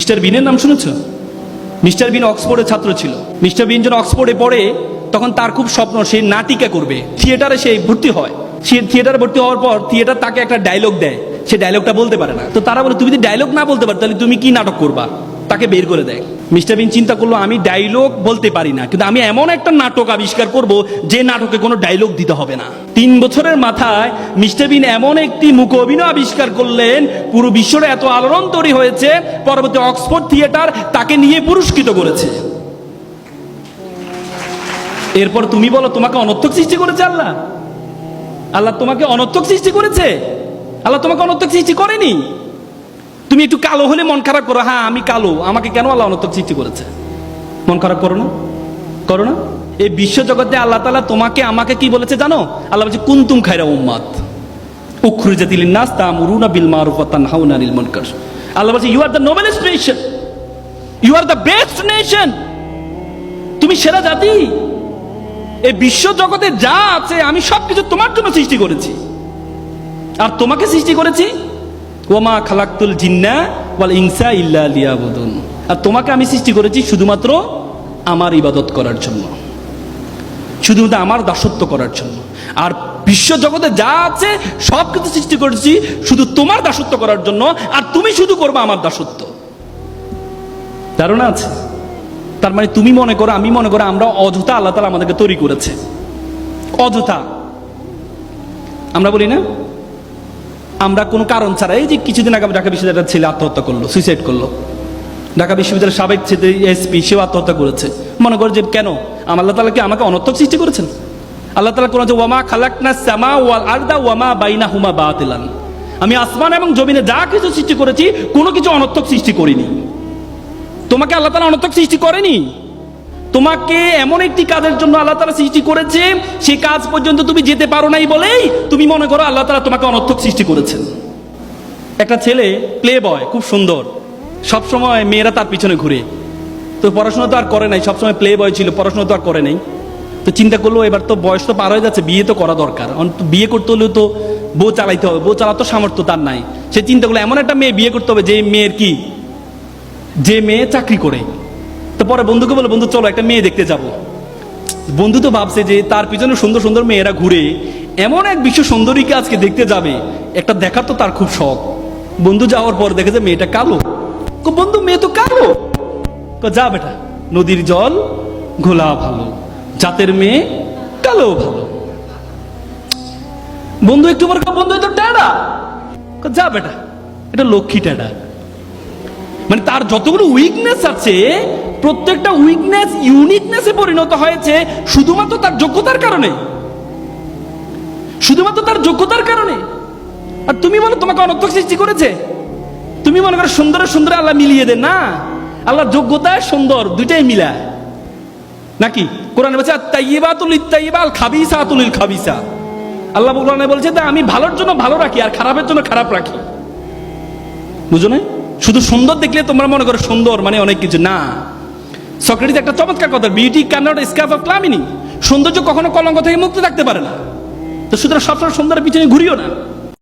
Mister বিনের নাম শুনেছ? Mister বিন অক্সফোর্ডের ছাত্র ছিল। মিস্টার বিন যখন অক্সফোর্ডে পড়ে তখন তার খুব স্বপ্ন সে নাটিকা করবে। থিয়েটারে সে ভর্তি হয়। সে থিয়েটারে ভর্তি হওয়ার পর থিয়েটার তাকে একটা ডায়লগ দেয়, সে ডায়লগটা বলতে পারে না। তো তারা বলে তুমি যদি ডায়লগ না বলতে পারো তাহলে তুমি কি নাটক করবা? তাকে বের করে দেয়। মিস্টার বিন চিন্তা করলো আমি ডায়লগ বলতে পারি না, কিন্তু আমি এমন একটা নাটক আবিষ্কার করব যে নাটকে কোনো ডায়লগ দিতে হবে না। 3 বছরের মাথায় মিস্টার বিন এমন একটি মুখ অভিনয় আবিষ্কার করলেন, পুরো বিশ্বরে এত আলোড়ন তৈরি হয়েছে, পরবর্তী অক্সফোর্ড থিয়েটার তাকে নিয়ে পুরস্কৃত করেছে। এরপর তুমি বলো তোমাকে অনর্থক সৃষ্টি করেছে আল্লাহ? আল্লাহ তোমাকে অনর্থক সৃষ্টি করেছে? আল্লাহ তোমাকে অনর্থক সৃষ্টি করেনি। তুমি একটু কালো হলে মন খারাপ করো, হ্যাঁ আমি কালো, আমাকে কেন আল্লাহ অনর্থক সৃষ্টি করেছে? মন খারাপ করো না? করো না? এই বিশ্ব জগতে আল্লাহ তাআলা তোমাকে আমাকে কি বলেছে জানো? আল্লাহ বলছে কুনতুম খায়রা উম্মাত উখরিজাত লিন-নাস তা'মুরুনা বিল মারুফ ওয়া তানহাউনা আনিল মুনকার। আল্লাহ বলছে you are the noblest nation, you are the best nation. তুমি সেরা জাতি। এই বিশ্ব জগতে যা আছে আমি সবকিছু তোমার জন্য সৃষ্টি করেছি। আর তোমাকে সৃষ্টি করেছি ওয়ামা খালাকতুল জিন্না ওয়াল ইনসা ইল্লা লিয়াবুদুন। আর তোমাকে আমি সৃষ্টি করেছি শুধুমাত্র আমার ইবাদত করার জন্য, শুধুমাত্র আমার দাসত্ব করার জন্য। আর বিশ্ব জগতে যা আছে সব কিছু সৃষ্টি করেছি শুধু তোমার দাসত্ব করার জন্য, আর তুমি শুধু করবে আমার দাসত্ব। ধারণা আছে? তার মানে তুমি মনে করো, আমি মনে করো আমরা অযথা আল্লাহ তাআলা আমাদেরকে তৈরি করেছে, অযথা। আমরা বলি না আমরা কোনো কারণ ছাড়া, এই যে কিছুদিন আগে ঢাকা বিশ্ববিদ্যালয়ের ছেলে আত্মহত্যা করলো, সুইসাইড করলো। ঢাকা বিশ্ববিদ্যালয়ের সাবেক এসপি সেও আত্মহত্যা করেছে। মনে করে যে কেন আল্লাহ তাআলা কি আমাকে অনর্থক সৃষ্টি করেছেন? আল্লাহ তাআলা কোন যে ওয়ামা খালাকনাস সামা ওয়াল আরদা ওয়ামা বাইনাহুমা বাতিলান, আমি আসমান এবং জমিনে যা কিছু সৃষ্টি করেছি কোনো কিছু অনর্থক সৃষ্টি করিনি। তোমাকে আল্লাহ তাআলা অনর্থক সৃষ্টি করেনি। তোমাকে এমন একটি কাজের জন্য আল্লাহ তাআলা সৃষ্টি করেছে, সেই কাজ পর্যন্ত তুমি যেতে পারো নাই বলেই তুমি মনে করো আল্লাহ তাআলা তোমাকে অনর্থক সৃষ্টি করেছেন। একটা ছেলে প্লে বয়, খুব সুন্দর, সবসময় মেয়েরা তার পিছনে ঘুরে। তো পড়াশোনা তো আর করে নাই, সবসময় প্লে বয় ছিল, পড়াশোনা তো আর করে নাই। তো চিন্তা করলো এবার তো বয়স তো পার হয়ে যাচ্ছে, বিয়ে তো করা দরকার। বিয়ে করতে হলেও তো বউ চালাইতে হবে, বউ চালাতো সামর্থ্য তার নাই। সে চিন্তা করলো এমন একটা মেয়ে বিয়ে করতে হবে যে মেয়ের কি, যে মেয়ে চাকরি করে। তো পরে বন্ধুকে বলে বন্ধু চলো একটা মেয়ে দেখতে যাব। বন্ধু তো ভাবছে যে তার পিছনে সুন্দর সুন্দর মেয়েরা ঘুরে, এমন এক বিশ্ব সুন্দরীকে আজকে দেখতে যাবে, একটা দেখার তো তার খুব শখ। বন্ধু যাওয়ার পর দেখে যে মেয়েটা কালো। বন্ধু মেয়ে তো কালো। যা বেটা, নদীর জল ঘোলা ভালো, জাতের মেয়ে কালো ভালো। বন্ধু একটু পর বন্ধু তো ট্যাডা। যা বেটা, এটা লক্ষ্মী ট্যাডা। মানে তার যতগুলো উইকনেস আছে প্রত্যেকটা উইকনেস ইউনিকনেসে পরিণত হয়েছে শুধুমাত্র তার যোগ্যতার কারণে, শুধুমাত্র তার যোগ্যতার কারণে। আর তুমি বলো তোমাকে অনর্থক সৃষ্টি করেছে? তুমি মনে করো সুন্দরের সুন্দর আল্লাহ মিলিয়ে দেন না। আল্লাহ যোগ্যতায় সুন্দর দুইটাই মিলায় নাকি? কোরআনে বলছে আত-তাইয়্যিবাতুল লিত-তাইয়্যিবা আল খাবিসাতুল লিল খাবিসা। আল্লাহ কোরআনে বলছে যে আমি ভালোর জন্য ভালো রাখি আর খারাপের জন্য খারাপ রাখি। বুঝো না? শুধু সুন্দর দেখলে তোমরা মনে করো সুন্দর মানে অনেক কিছু না। সক্রেটিস একটা চমৎকার কথা, beauty can not escape of calumny. সৌন্দর্য কখনো কলঙ্ক থেকে মুক্ত থাকতে পারে না। তো সুতরাং সবসময় সুন্দরের পিছনে ঘুরিও না।